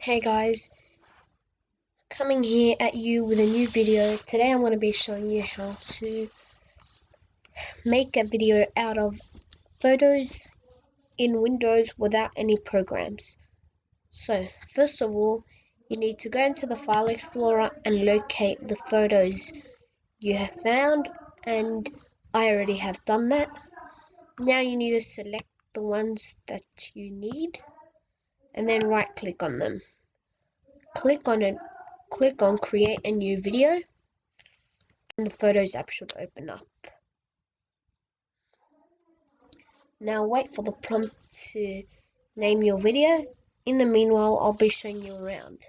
Hey guys, coming here at you with a new video. Today I'm going to be showing you how to make a video out of photos in Windows without any programs. So first of all, you need to go into the File Explorer and locate the photos you have found, and I already have done that. Now you need to select the ones that you need and then right click on them. Click on create a new video and the Photos app should open up. Now wait for the prompt to name your video. In the meanwhile, I'll be showing you around.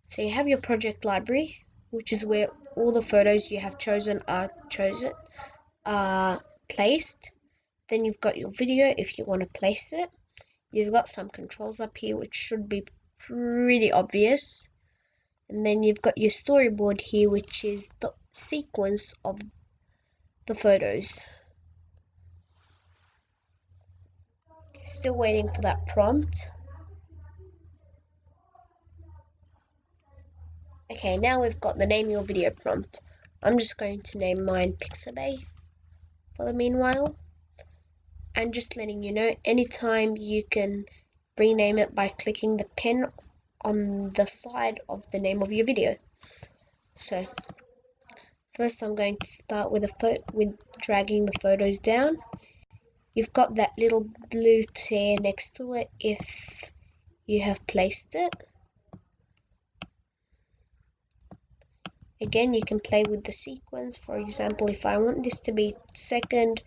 So you have your project library, which is where all the photos you have chosen are placed. Then you've got your video if you want to place it. You've got some controls up here which should be pretty obvious. And then you've got your storyboard here, which is the sequence of the photos. Still waiting for that prompt. Okay, now we've got the name your video prompt. I'm just going to name mine Pixabay for the meanwhile. And just letting you know, anytime you can rename it by clicking the pen on the side of the name of your video. So first I'm going to start with dragging the photos down. You've got that little blue tear next to it if you have placed it. Again, you can play with the sequence. For example, if I want this to be second,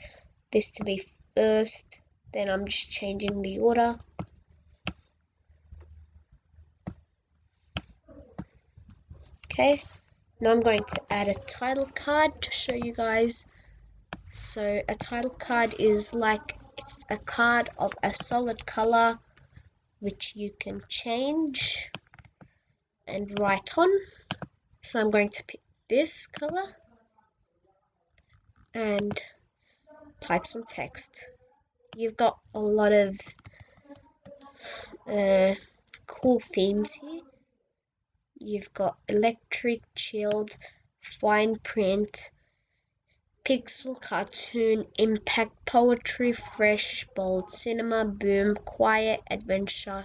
this to be first, then I'm just changing the order. Okay, now I'm going to add a title card to show you guys. So a title card is like it's a card of a solid color which you can change and write on. So I'm going to pick this color and type some text. You've got a lot of cool themes here. You've got electric, chilled, fine print, pixel, cartoon, impact, poetry, fresh, bold, cinema, boom, quiet, adventure,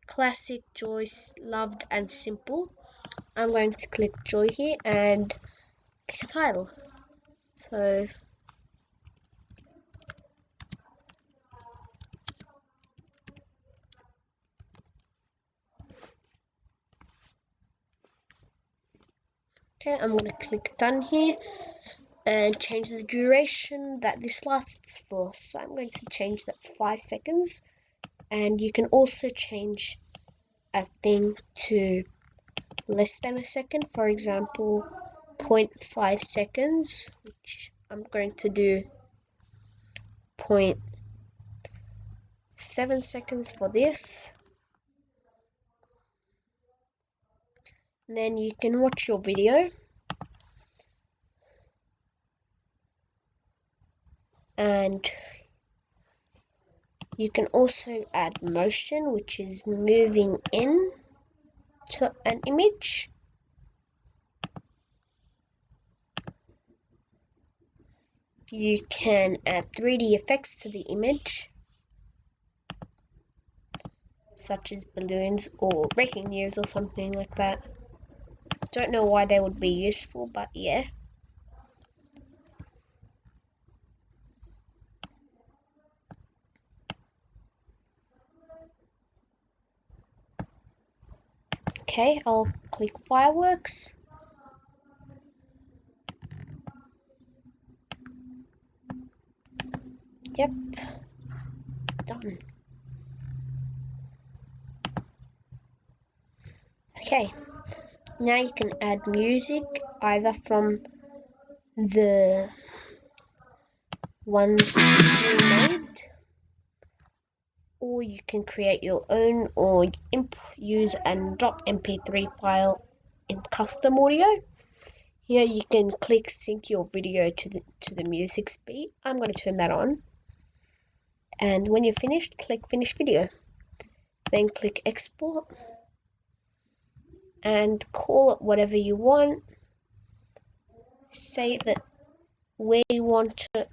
classic, joy, loved, and simple. I'm going to click joy here and pick a title. So okay, I'm going to click done here and change the duration that this lasts for. So I'm going to change that to 5 seconds. And you can also change a thing to less than a second. For example, 0.5 seconds, which I'm going to do 0.7 seconds for this. And then you can watch your video. And you can also add motion, which is moving in to an image. You can add 3D effects to the image, such as balloons or breaking news or something like that. Don't know why they would be useful, but yeah. Okay, I'll click fireworks. Yep, done. Okay, now you can add music either from the ones you made, or you can create your own or use a .mp3 file in custom audio. Here you can click sync your video to the music speed. I'm going to turn that on. And when you're finished, click finish video. Then click export. and call it whatever you want. Save it where you want it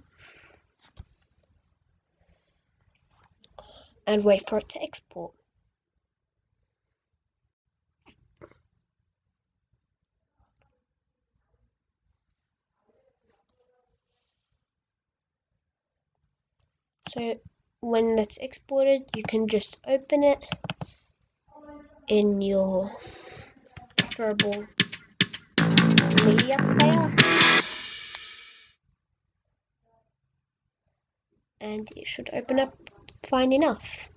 and wait for it to export. So when that's exported, you can just open it in your preferable media player, and it should open up fine enough.